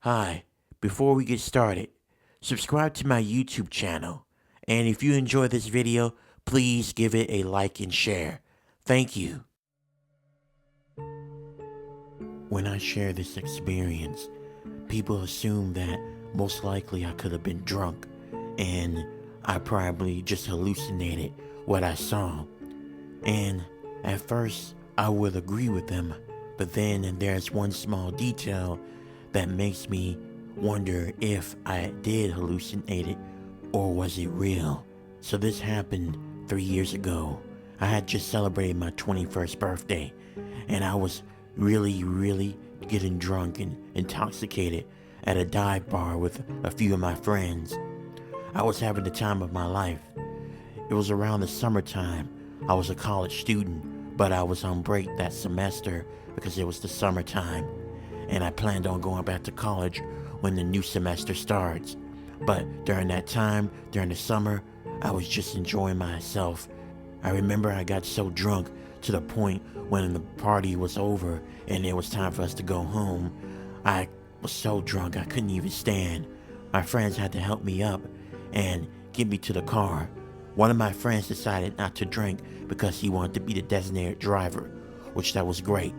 Hi, before we get started, subscribe to my YouTube channel. And if you enjoy this video, please give it a like and share. Thank you. When I share this experience, people assume that most likely I could have been drunk and I probably just hallucinated what I saw. And at first, I would agree with them, but then there's one small detail that makes me wonder if I did hallucinate it or was it real. So this happened 3 years ago. I had just celebrated my 21st birthday, and I was really getting drunk and intoxicated at a dive bar with a few of my friends. I was having the time of my life. It was around the summertime. I was a college student, but I was on break that semester because it was the summertime, and I planned on going back to college when the new semester starts. But during that time, during the summer, I was just enjoying myself. I remember I got so drunk to the point when the party was over and it was time for us to go home. I was so drunk I couldn't even stand. My friends had to help me up and get me to the car. One of my friends decided not to drink because he wanted to be the designated driver, which that was great.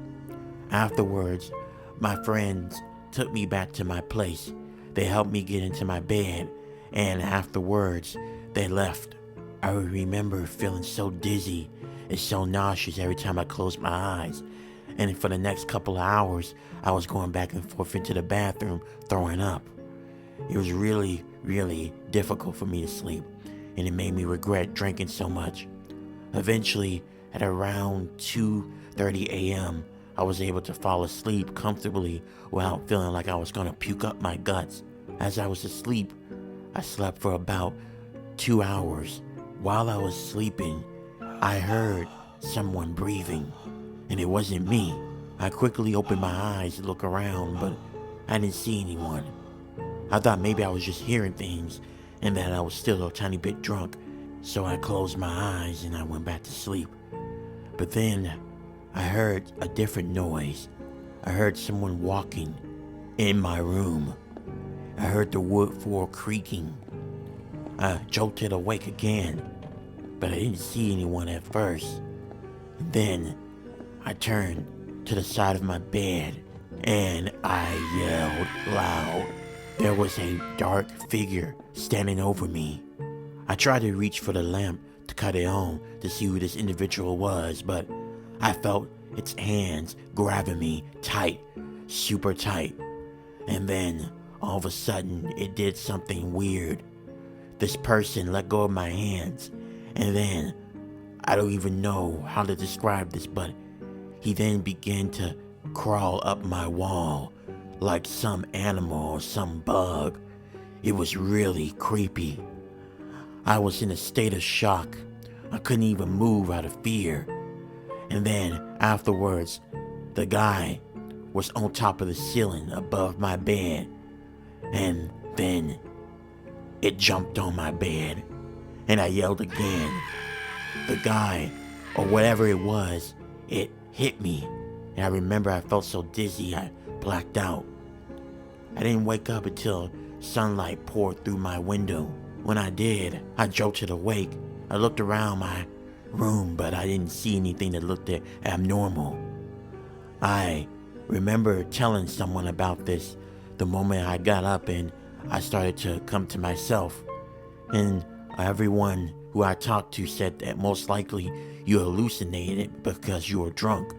Afterwards, my friends took me back to my place. They helped me get into my bed, and afterwards, they left. I remember feeling so dizzy and so nauseous every time I closed my eyes. And for the next couple of hours, I was going back and forth into the bathroom, throwing up. It was really difficult for me to sleep, and it made me regret drinking so much. Eventually, at around 2:30 a.m., I was able to fall asleep comfortably without feeling like I was going to puke up my guts. As I was asleep, I slept for about 2 hours. While I was sleeping, I heard someone breathing, and it wasn't me. I quickly opened my eyes to look around, but I didn't see anyone. I thought maybe I was just hearing things and that I was still a tiny bit drunk, so I closed my eyes and I went back to sleep. But then I heard a different noise. I heard someone walking in my room. I heard the wood floor creaking. I jolted awake again, but I didn't see anyone at first. And then I turned to the side of my bed and I yelled loud. There was a dark figure standing over me. I tried to reach for the lamp to cut it on to see who this individual was, but I felt its hands grabbing me tight, super tight. And then, all of a sudden, it did something weird. This person let go of my hands, and then, I don't even know how to describe this, but he then began to crawl up my wall like some animal or some bug. It was really creepy. I was in a state of shock. I couldn't even move out of fear. And then afterwards, the guy was on top of the ceiling above my bed. And then it jumped on my bed and I yelled again. The guy, or whatever it was, it hit me. And I remember I felt so dizzy I blacked out. I didn't wake up until sunlight poured through my window. When I did, I jolted awake. I looked around my room, but I didn't see anything that looked abnormal. I remember telling someone about this the moment I got up and I started to come to myself. And everyone who I talked to said that most likely you hallucinated because you were drunk.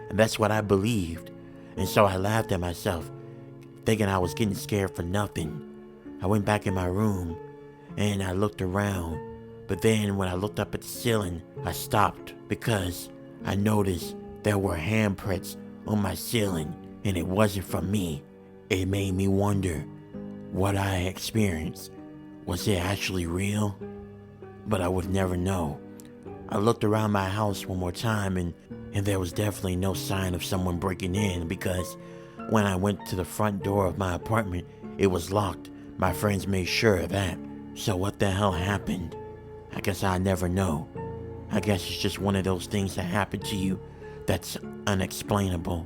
And that's what I believed. And so I laughed at myself, thinking I was getting scared for nothing. I went back in my room and I looked around. But then when I looked up at the ceiling, I stopped because I noticed there were handprints on my ceiling, and it wasn't from me. It made me wonder what I experienced. Was it actually real? But I would never know. I looked around my house one more time and there was definitely no sign of someone breaking in, because when I went to the front door of my apartment, it was locked. My friends made sure of that. So what the hell happened? I guess I'll never know. I guess it's just one of those things that happen to you that's unexplainable.